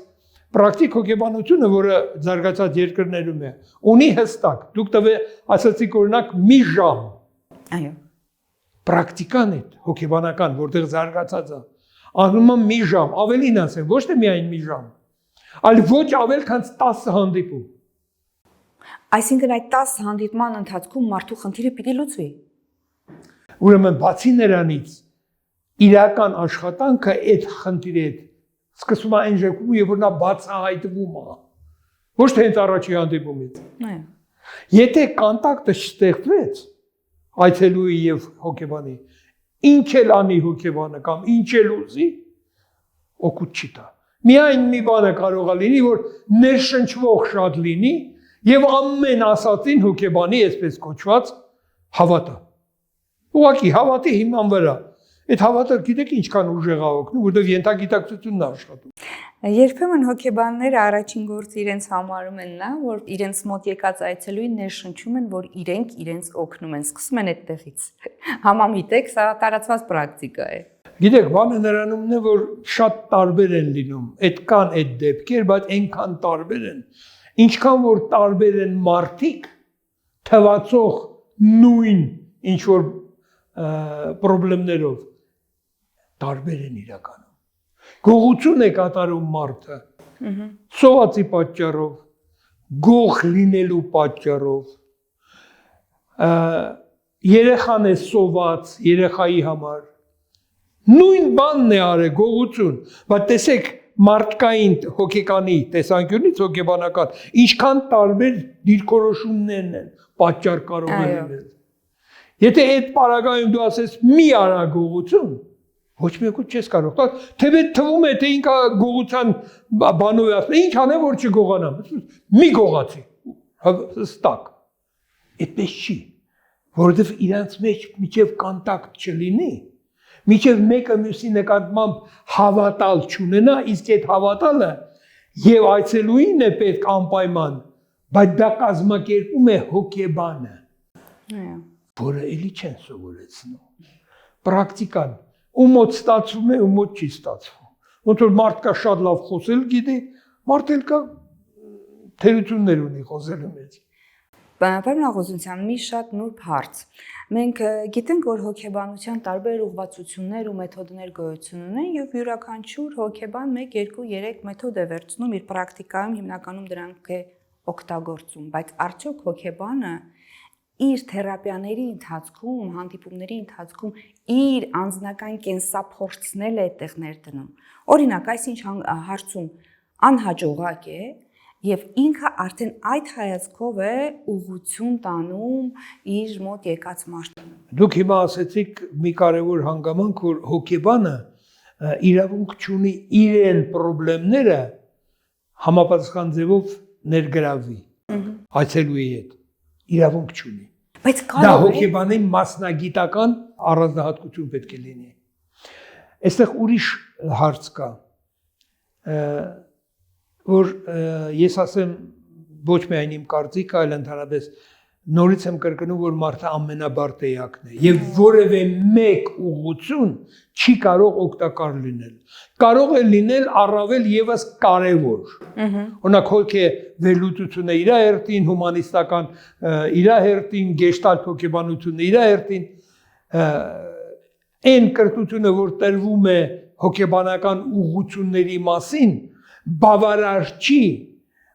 Speaker 1: պրակտիկ հոգեբանությունը, որը զարգացած երկրներում է, ունի հստակ, դուք ասացիք օրինակ մի ժամ։
Speaker 2: Այո։
Speaker 1: Պրակտիկան է հոգեբանական, որտեղ զարգացած է, անում եմ մի ժամ, ավելին ասեմ, ոչ թե միայն մի ժամ, այլ ոչ ավել քան 10 հանդիպում։
Speaker 2: Այսինքն այդ 10 հանդիպման ընթացքում մարդու խնդիրը պիտի լուծվի։
Speaker 1: Ուրեմն բացի նրանից, իրական աշխատանքը այդ խնդիրի հետ սկսում է այն ժամանակում, երբ որ նա բացահայտվում է, ոչ թե հենց առաջի հանդիպումից։
Speaker 2: Այո։
Speaker 1: Եթե կոնտակտը չստեղծվեց այցելուի եւ հոգեբանի, ինչ էլ անի հոգեբանը կամ ինչ էլ ուզի, օգուտ չի տա։ Միայն մի բանը կարող է լինի, որ ներշնչվող շատ լինի եւ ամեն ասածին հոգեբանի այսպես կոչված հավատը։ Ուղղակի հավատի հիման վրա։ Այդ հավատը գիտեք ինչքան ուժեղ է օգնում, որովհետեւ ենթագիտակցությունն է աշխատում։
Speaker 2: Երբեմն հոգեբանները առաջին գործը իրենց համարում են նա, որ իրենց մոտ եկած այցելուին ներշնչում են, որ իրենք իրենց օգնում են, սկսում են այդտեղից։ Համամիտեք, սա տարածված պրակտիկա է։
Speaker 1: Գիտեք, բանը նրանումն է, որ շատ տարբեր են լինում։ Այդ կան այդ դեպքեր, բայց այնքան տարբեր են։ Ինչքան որ տարբեր են մարդիկ, թվացող նույն ինչ որ խնդիրներով տարբեր են իրականում։ Գողություն է կատարում մարդը, սովածի պատճառով, գող լինելու պատճառով, երեխան է սոված երեխայի համար, նույն բանն է արել գողություն, բայց տեսեք մարդկային հոգեկանի տեսանկյունից հոգեբանական, ինչքան տարբեր դիրքորոշումներն են պատճառ կարող է լինել։ Եթե այդ պարագայում դու ասես մի արա գողություն, ոչ մեկուց չես կարող։ Թեպետ թվում է, թե ինքը գողության բանով է ասում, ինչ անեմ, որ չգողանամ։ Մի գողացի, ստակ։ Այդպես չի, որովհետև իրանց մեջ միջև կոնտակտ չլինի, Միջև մեկը մյուսի նկատմամբ հավատալ չունենա, իսկ այդ հավատալը եւ այցելուին է պետք անպայման, բայց դա կազմակերպում է հոգեբանը, որը էլի չեն սովորեցնում։ Պրակտիկան ու մոտ ստացվում է, ու մոտ չի ստացվում։ Ոնց որ մարդ կա շատ լավ խոսել գիտի, մարդ էլ կա թերություններ ունի խոսելու մեջ։
Speaker 2: Պարոն Աղոզունյան, մի շատ նուրբ հարց։ Մենք գիտենք, որ հոգեբանության տարբեր ուղղվածություններ ու մեթոդներ գոյություն ունեն եւ յուրաքանչյուր հոգեբան 1, 2, 3 մեթոդ է վերցնում իր պրակտիկայում, հիմնականում դրանք է օգտագործում, բայց արդյոք հոգեբանը իր թերապիաների ընթացքում, հանդիպումների ընթացքում իր անձնական կենսափորձն է այդտեղ ներդնում։ Օրինակ, այսինչ հարցում անհաջողակ է եւ ինքը արդեն այդ հայացքով է ուղղություն տանում իր մոտ եկած մարդուն։
Speaker 1: Դուք հիմա ասեցիք մի կարևոր հանգամանք, որ հոգեբանը իրավունք չունի իրեն խնդիրները համապատասխան ձևով ներգրավի այցելուի հետ, իրավունք չունի։
Speaker 2: Բայց
Speaker 1: Դա
Speaker 2: կարող է
Speaker 1: հոգեբանի մասնագիտական առանձնահատկություն պետք է լինի։ Այստեղ ուրիշ հարց կա, որ ես ասեմ ոչ միայն իմ կարծիքը, այլ ընդհանրապես նորից եմ կրկնում, որ մարդը ամենաբարդ էակն է եւ որևէ մեկ ուղղություն չի կարող օգտակար լինել։ Կարող է լինել առավել եւս կարեւոր։ Օրինակ հոգե վերլուծությունը իր հերթին, հումանիստական իր հերթին, գեշտալտ հոգեբանությունը իր հերթին, այն կրթությունը, որ տրվում է հոգեբանական ուղղությունների մասին, բավարար չի,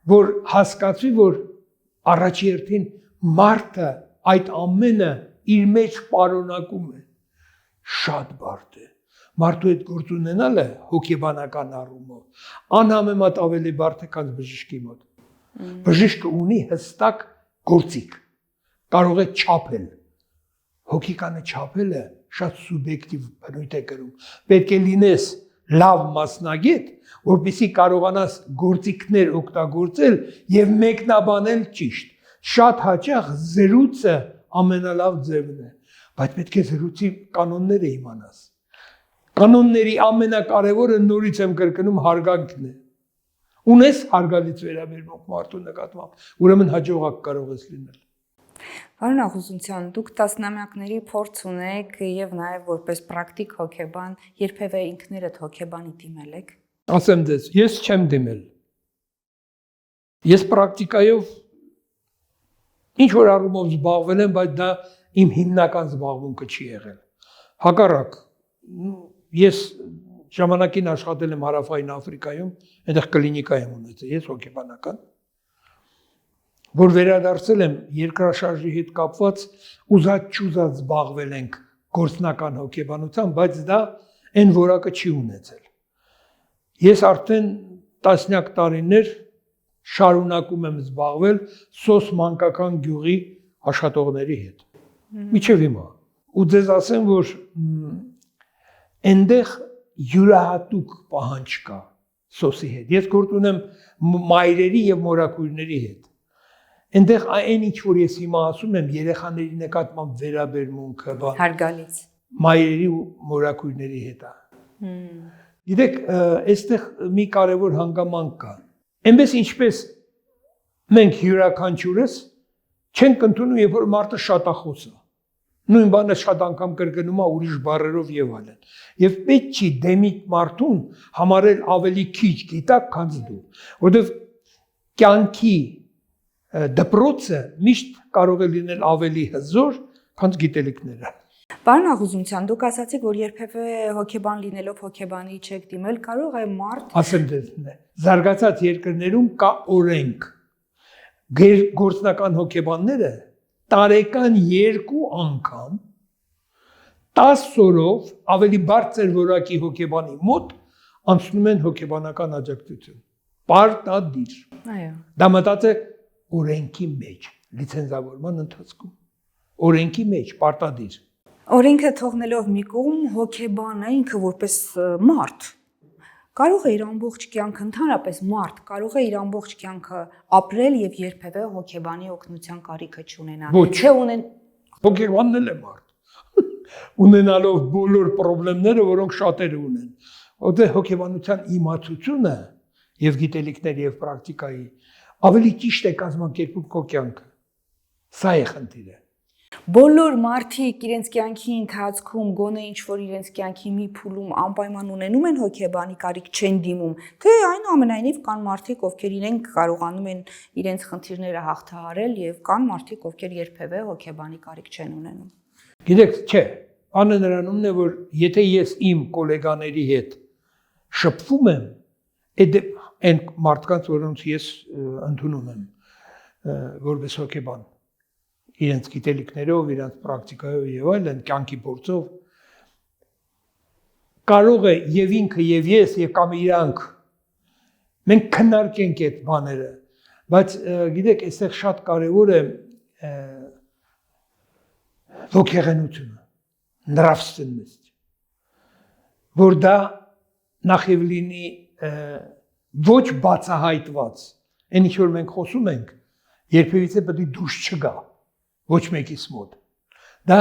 Speaker 1: որ հասկացվի, որ առաջի հերթին մարդը այդ ամենը իր մեջ պարունակում է, շատ բարդ է։ Մարդու հետ գործ ունենալը հոգեբանական առումով անհամեմատ ավելի բարդ է, քան բժշկի մոտ։ Բժիշկը ունի հստակ գործիք, կարող է չափել։ Հոգեկանը չափելը շատ սուբյեկտիվ բնույթ է կրում։ Պետք է լինես լավ մասնագետ, որպեսզի կարողանաս գործիքներ օգտագործել եւ մեկնաբանել ճիշտ։ Շատ հաճախ զրույցը ամենալավ ձևն է, բայց պետք է զրույցի կանոնները իմանաս։ Կանոնների ամենակարևորը նորից եմ կրկնում հարգանքն է։ Ունես հարգալից վերաբերմունք մարդու նկատմամբ, ուրեմն հաջողակ կարող ես լինել։
Speaker 2: Պարոն Աղոզունյան, դուք տասնամյակների փորձ ունեք եւ նաեւ որպես պրակտիկ հոգեբան երբևէ ինքներդ հոգեբանի դիմել եք։
Speaker 1: Ասեմ ձեզ, ես չեմ դիմել։ Ես պրակտիկայով ինչ որ առումով զբաղվել եմ, բայց դա իմ հիմնական զբաղմունքը չի եղել։ Հակառակ, ես ժամանակին աշխատել եմ Հարավային Աֆրիկայում, այնտեղ կլինիկա եմ ունեցել, ես հոգեբանական, որ վերադարձել եմ երկրաշարժի հետ կապված ուզած-չուզած զբաղվել ենք գործնական հոգեբանությամբ, բայց դա այն որակը չի ունեցել։ Ես արդեն տասնյակ տարիներ շարունակում եմ զբաղվել սոս մանկական գյուղի աշխատողների հետ։ Միջև հիմա։ Ու ձեզ ասեմ, որ այնտեղ յուրահատուկ պահանջ կա սոսի հետ։ Ես գործ ունեմ մայրերի եւ մորաքույրների հետ։ Այնտեղ այն ինչ որ ես հիմա ասում եմ, երեխաների նկատմամբ վերաբերմունքը,
Speaker 2: հարգալից
Speaker 1: մայրերի ու մորաքույրների հետ է։ Գիտեք, այստեղ մի կարևոր հանգամանք կա։ Այնպես ինչպես մենք յուրաքանչյուրս չենք ընդունում, երբ որ մարդը շատախոս է։ Նույն բանը շատ անգամ կրկնում է ուրիշ բառերով եւ այլն։ Եվ պետք չի դեմիտ մարդուն համարել ավելի քիչ գիտակ, քան դու, որովհետեւ կյանքի դպրոցը միշտ կարող է լինել ավելի հզոր, քան գիտելիքները։
Speaker 2: Պարոն Աղոզունյան, դուք ասացիք, որ երբևէ հոգեբան լինելով հոգեբանի չեք դիմել, կարող է մարդ
Speaker 1: Ասեմ դες, զարգացած երկրներում կա օրենք։ Գործնական հոգեբանները տարեկան 2 անգամ 10 օրով ավելի բարձր որակի հոգեբանի մոտ անցնում են հոգեբանական աջակցություն։ Պարտադիր։
Speaker 2: Այո։
Speaker 1: Դա մտած է օրենքի մեջ, լիցենզավորման ընթացքում։ Օրենքի մեջ պարտադիր։
Speaker 2: Օրենքը թողնելով մի կողմ, հոգեբանը ինքը որպես մարդ կարող է իր ամբողջ կյանքը ընդհանրապես մարդ կարող է իր ամբողջ կյանքը ապրել եւ երբևէ հոգեբանի օգնության կարիքը չունենա։
Speaker 1: Ոչ։
Speaker 2: Չէ ունեն
Speaker 1: Հոգեբանն էլ է մարդ։ ունենալով բոլոր խնդիրները, որոնք շատերը ունեն։ Որտեղ հոգեբանության իմացությունը եւ գիտելիքների եւ պրակտիկայի ավելի ճիշտ է կազմակերպում քո կյանքը։ Սա է խնդիրը։
Speaker 2: Բոլոր մարդիկ իրենց կյանքի ընթացքում գոնե ինչ-որ իրենց կյանքի մի փուլում անպայման ունենում են հոգեբանի կարիք, չեն դիմում, թե այնուամենայնիվ կան մարդիկ, ովքեր իրենք կարողանում են իրենց խնդիրները հաղթահարել եւ կան մարդիկ, ովքեր երբևէ հոգեբանի կարիք չեն ունենում։
Speaker 1: Գիտեք, չէ, բանը նրանումն է, որ եթե ես իմ գոլեգաների հետ շփվում եմ, այն մարդկանց, որոնց ես ընդունում եմ որպես հոգեբան, իրենց գիտելիքներով, իրենց պրակտիկայով եւ այլն, կյանքի փորձով կարող է եւ ինքը եւ ես եւ կամ իրանք մենք քննարկենք այդ բաները, բայց գիտեք, այստեղ շատ կարեւոր է ոգեղենությունը, նրավственность, որ դա նախ եւ լինի ոչ բացահայտված, այն ինչ որ մենք խոսում ենք, երբևիցե պետք է դուրս չգա ոչ մեկից մոտ։ Դա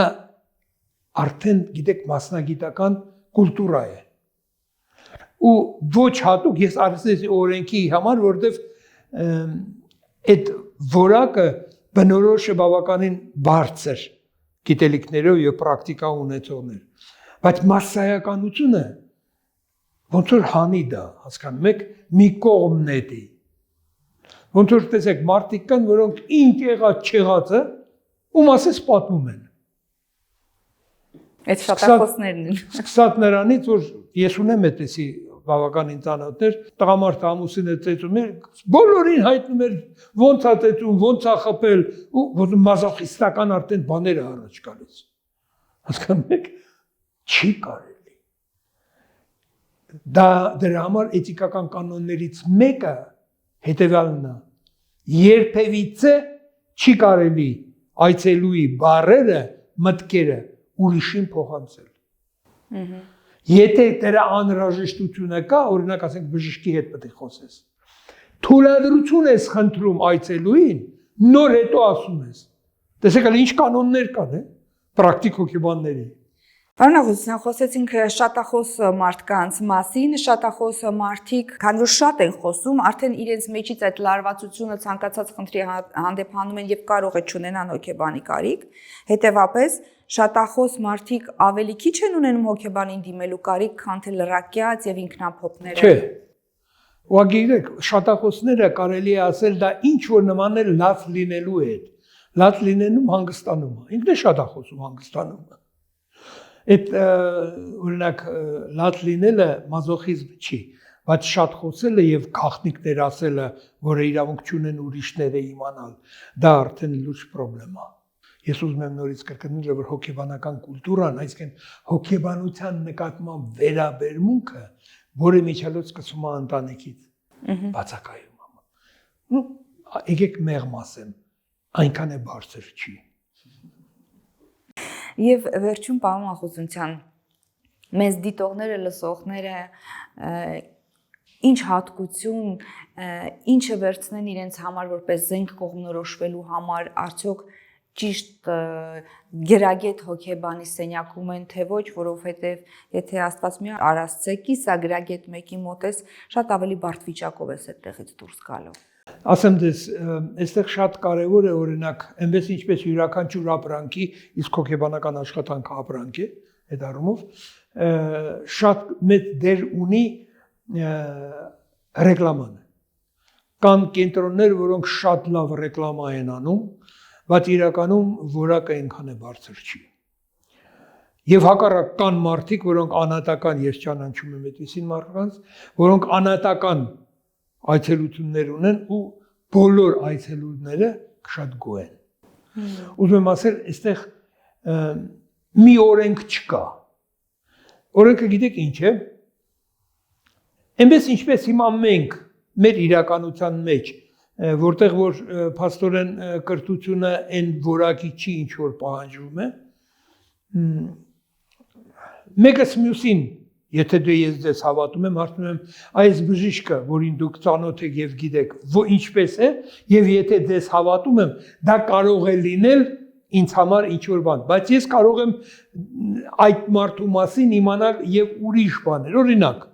Speaker 1: արդեն, գիտեք, մասնագիտական կուլտուրա է։ Ու ոչ հատուկ ես արեցի օրենքի համար, որտեվ այդ որակը բնորոշ է բավականին բարձր գիտելիքներով եւ պրակտիկա ունեցողներ։ Բայց մասսայականությունը ոնց որ հանի դա, հասկանում եք, մի կողմն է դի։ Ոնց որ տեսեք, մարդիկ կան, որոնք ինչ եղած չեղածը ու մասից պատմում են։
Speaker 2: Այդ շատախոսներն են։
Speaker 1: Սկսած նրանից, որ ես ունեմ այդպիսի բավականին ծանոթներ, տղամարդը ամուսինը ծեծում էր, բոլորին հայտնում էր ոնց է ծեծում, ոնց է խփել, ու որ մազոխիստական արդեն բաները առաջ գալիս։ Հասկանում եք, չի կարելի։ Դա դրա համար էթիկական կանոններից մեկը հետևյալն է. երբևիցե չի կարելի այցելուի բառերը, մտքերը ուրիշին փոխանցել։ Եթե դրա անհրաժեշտությունը կա, օրինակ ասենք բժշկի հետ պետք է խոսես։ Թույլատրություն ես խնդրում այցելուին, նոր հետո ասում ես։ Տեսեք, ինչ կանոններ կան, պրակտիկ հոգեբանների։
Speaker 2: Պարոն Աղուտիսյան, խոսեցինք շատախոս մարդկանց մասին, շատախոս մարդիկ, քանի որ շատ են խոսում, արդեն իրենց մեջից այդ լարվածությունը ցանկացած խնդրի հանդեպ հանում են եւ կարող է չունենան հոգեբանի կարիք, հետեւապես շատախոս մարդիկ ավելի քիչ են ունենում հոգեբանին դիմելու կարիք, քան թե լրակյաց եւ ինքնափոփները։
Speaker 1: Չէ։ Ուղղակի գիտեք, շատախոսները կարելի է ասել դա ինչ որ նման է լավ լինելու հետ։ Լավ լինելուն հանգստանում է։ Ինքն է շատախոսում հանգստանում է։ Այդ օրինակ լավ լինելը մազոխիզմ չի, բայց շատ խոսելը եւ գաղտնիքներ ասելը, որը իրավունք չունեն ուրիշները իմանալ, դա արդեն լուրջ խնդրեմ է։ Ես ուզում եմ նորից կրկնել, որ հոգեբանական կուլտուրան, այսինքն հոգեբանության նկատմամբ վերաբերմունքը, որը միջալոց սկսում է ընտանիքից, բացակայում է։ Եկեք մեղմ ասեմ, այնքան է բարձր չի։
Speaker 2: Եվ վերջում պարոն Աղուտիսյան, մեզ դիտողները, լսողները ինչ հատկություն, ինչը վերցնեն իրենց համար որպես զենք կողմնորոշվելու համար, արդյոք ճիշտ գրագետ հոգեբանի սենյակում են, թե ոչ, որովհետև եթե Աստված մի արասցեկի, սա գրագետ մեկի մոտ ես, շատ ավելի բարդ վիճակով ես այդտեղից դուրս գալու։
Speaker 1: Ասեմ դες, այստեղ շատ կարևոր է օրինակ, այնպես ինչպես յուրաքանչյուր ապրանքի, իսկ հոգեբանական աշխատանքը ապրանք է, այդ առումով, շատ մեծ դեր ունի ռեկլաման։ Կան կենտրոններ, որոնք շատ լավ ռեկլամա են անում, բայց իրականում որակը այնքան է բարձր չի։ Եվ հակառակ կան մարդիկ, որոնք անհատական, ես ճանաչում եմ այդպիսին մարդկանց, որոնք անհատական այցելություններ ունեն ու բոլոր այցելությունները շատ գոհ են։ Ուզում եմ ասել, այստեղ մի օրենք չկա։ Օրենքը գիտեք ինչ է։ Այնպես ինչպես հիմա մենք մեր իրականության մեջ, որտեղ որ փաստորեն կրթությունը այն որակի չի, ինչ որ պահանջվում է, մեկս մյուսին, եթե դու ես ձեզ հավատում եմ, հարցնում եմ, այս բժիշկը, որին դուք ծանոթ եք եւ գիտեք, ինչպես է, եւ եթե ձեզ հավատում եմ, դա կարող է լինել ինձ համար ինչ որ բան, բայց ես կարող եմ այդ մարդու մասին իմանալ եւ ուրիշ բաներ։ Օրինակ,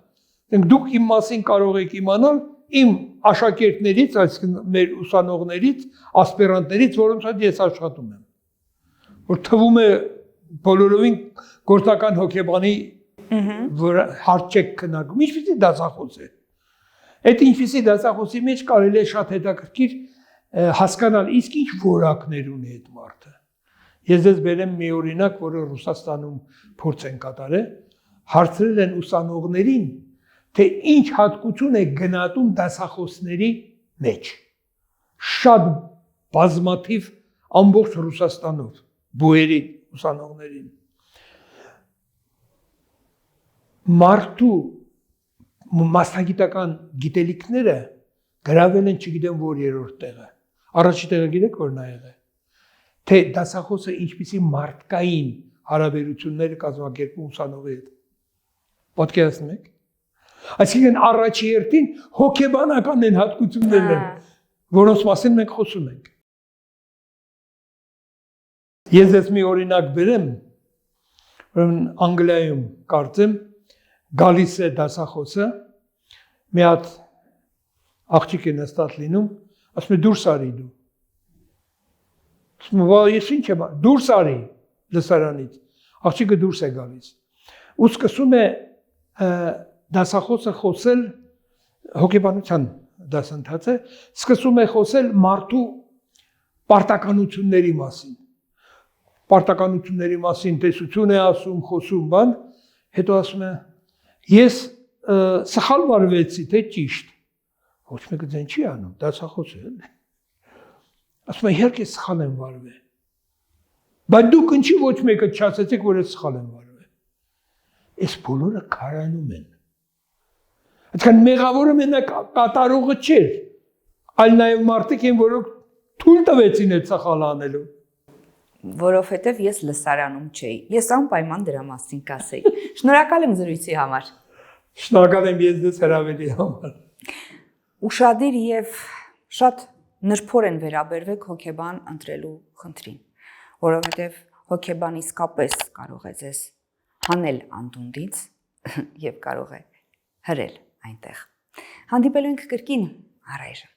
Speaker 1: դուք իմ մասին կարող եք իմանալ իմ աշակերտներից, այսինքն մեր ուսանողներից, ասպիրանտներից, որոնց հետ ես աշխատում եմ։ Որ թվում է բոլորովին գործնական հոգեբանի հարց չեք քննարկում, ինչպեսի դասախոս է։ Այդ ինչպեսի դասախոսի մեջ կարելի է շատ հետաքրքիր հասկանալ, իսկ ինչ որակներ ունի այդ մարդը։ Ես ձեզ բերեմ մի օրինակ, որը Ռուսաստանում փորձ են կատարել, հարցրել են ուսանողներին, թե ինչ հատկություն է գնահատում դասախոսների մեջ։ Շատ բազմաթիվ ամբողջ Ռուսաստանով բուերի ուսանողներին։ Մարդու մասնագիտական գիտելիքները գրավել են չգիտեմ որ երրորդ տեղը։ Առաջի տեղը գիտեք որն ա եղել։ Թե դասախոսը ինչպիսի մարդկային հարաբերություններ կազմակերպում ուսանողի հետ։ Պատկերացնում եք։ Այսինքն առաջի հերթին հոգեբանական են հատկություններն են, որոնց մասին մենք խոսում ենք։ Ես ձեզ մի օրինակ բերեմ, ուրեմն Անգլիայում կարծեմ գալիս է դասախոսը, մի հատ աղջիկ է նստած լինում, ասում է դուրս արի դու։ Ասում է ես ինչ եմ, դուրս արի լսարանից։ Աղջիկը դուրս է գալիս։ Ու սկսում է դասախոսը խոսել հոգեբանության դասընթաց է, սկսում է խոսել մարդու պարտականությունների մասին։ Պարտականությունների մասին տեսություն է ասում, խոսում բան, հետո ասում է ես սխալ վարվեցի, թե ճիշտ։ Ոչ մեկը ձեն չի անում, դասախոս է։ Ասում է իհարկե սխալ եմ վարվել։ Բայց դուք ինչի ոչ մեկը չասեցիք, որ ես սխալ եմ վարվել։ Այս բոլորը քարանում են։ Այսինքն մեղավորը մենակ կատարողը չէր, այլ նաև մարդիկ են, որոնք թույլ տվեցին այդ սխալը անելու։
Speaker 2: Որովհետև ես լսարանում չէի։ Ես անպայման դրա մասին կասեի։ Շնորհակալ եմ զրույցի համար։
Speaker 1: Շնորհակալ եմ ես ձեզ հրավերի համար։
Speaker 2: Ուշադիր եւ շատ նրբոր են վերաբերվեք հոգեբան ընտրելու խնդրին, որովհետև հոգեբան իսկապես կարող է ձեզ հանել անդունդից եւ կարող է հրել այնտեղ։ Հանդիպելու ենք կրկին առայժմ։